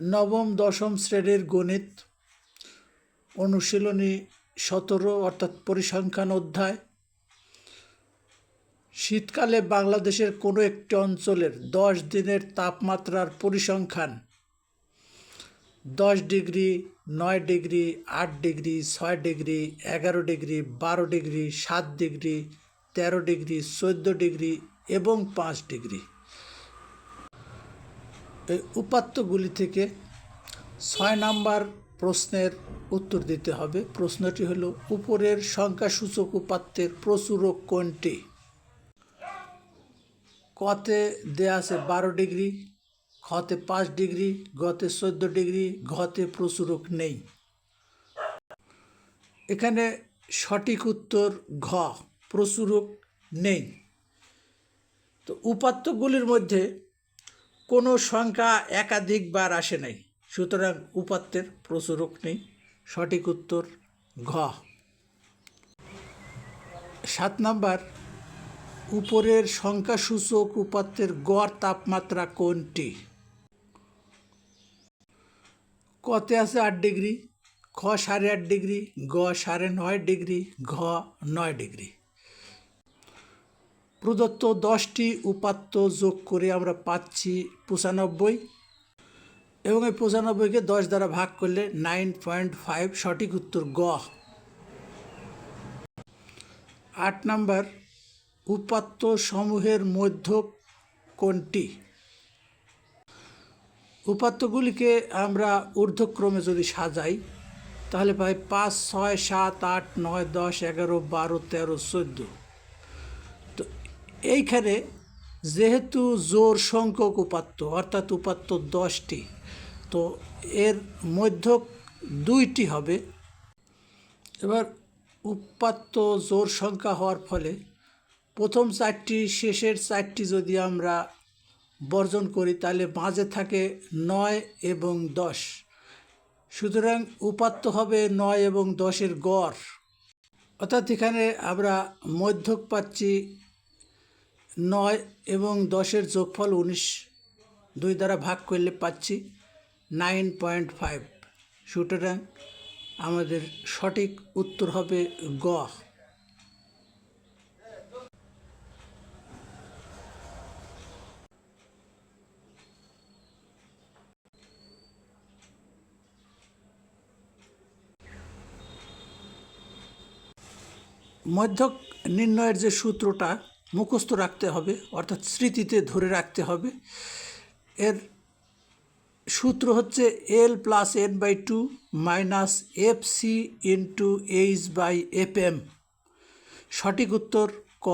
নবম দশম শ্রেণীর গণিত অনুশীলনী 17 অর্থাৎ পরিসংখ্যান অধ্যায়। শীতকালে বাংলাদেশের কোনো একটি অঞ্চলের 10 দিনের তাপমাত্রার পরিসংখ্যান 10 degree, 9 degree, 8 degree, 6 degree, 11 degree, 12 degree, 7 degree, 13 degree, 14 degree এবং 5 ডিগ্রি। এই উপাত্তগুলি থেকে 6 নম্বর প্রশ্নের উত্তর দিতে হবে। প্রশ্নটি হলো, উপরের সংখ্যাসূচক উপাত্তের প্রচুরক কোনটি? কতে দেয়া আছে 12 ডিগ্রি, খতে 5 ডিগ্রি, গতে 14 ডিগ্রি, ঘতে প্রচুরক নেই। এখানে সঠিক উত্তর ঘ, প্রচুরক নেই। তো উপাত্তগুলির মধ্যে কোনো সংখ্যা একাধিকবার আসে নাই, সুতরাং উপাত্তের প্রচুরক নেই। সঠিক উত্তর ঘ। 7 নম্বর, উপরের সংখ্যাসূচক উপাত্তের গড় তাপমাত্রা কোনটি? কতে আছে 8 ডিগ্রি, খ 8.5 ডিগ্রি, গ 9.5 ডিগ্রি, ঘ 9 ডিগ্রি। প্রদত্ত 10টি উপাত্ত যোগ করে আমরা পাচ্ছি 95 এবং এই 95কে 10 দ্বারা ভাগ করলে 9.5। সঠিক উত্তর গ। 8 নম্বর, উপাত্ত সমূহের মধ্যক কোনটি? উপাত্তগুলিকে আমরা ঊর্ধ্বক্রমে যদি সাজাই তাহলে পাই 5, 6, 7, 8, 9, 10, 11, 12, 13, 14। তো এইখানে যেহেতু জোড় সংখ্যক উপাত্ত অর্থাৎ উপাত্ত 10টি, তো এর মধ্যক 2টি হবে। এবার উপাত্ত জোড় সংখ্যা হওয়ার ফলে প্রথম 4টি শেষের 4টি যদি আমরা বর্জন করি তাহলে মাঝে থাকে 9 এবং 10। সুতরাং উপাত্ত হবে 9 এবং 10-এর গড়। অর্থাৎ এখানে আমরা মধ্যক পাচ্ছি 9 এবং 10-এর যোগফল 19, 2 দ্বারা ভাগ করলে পাচ্ছি 9.5। সুতরাং আমাদের সঠিক উত্তর হবে গ। মধ্যক নির্ণয়ের যে সূত্রটা মুখস্থ রাখতে হবে, অর্থাৎ স্মৃতিতে ধরে রাখতে হবে। এর সূত্র হচ্ছে L + n/2 - FC × H/FM। সঠিক উত্তর ক।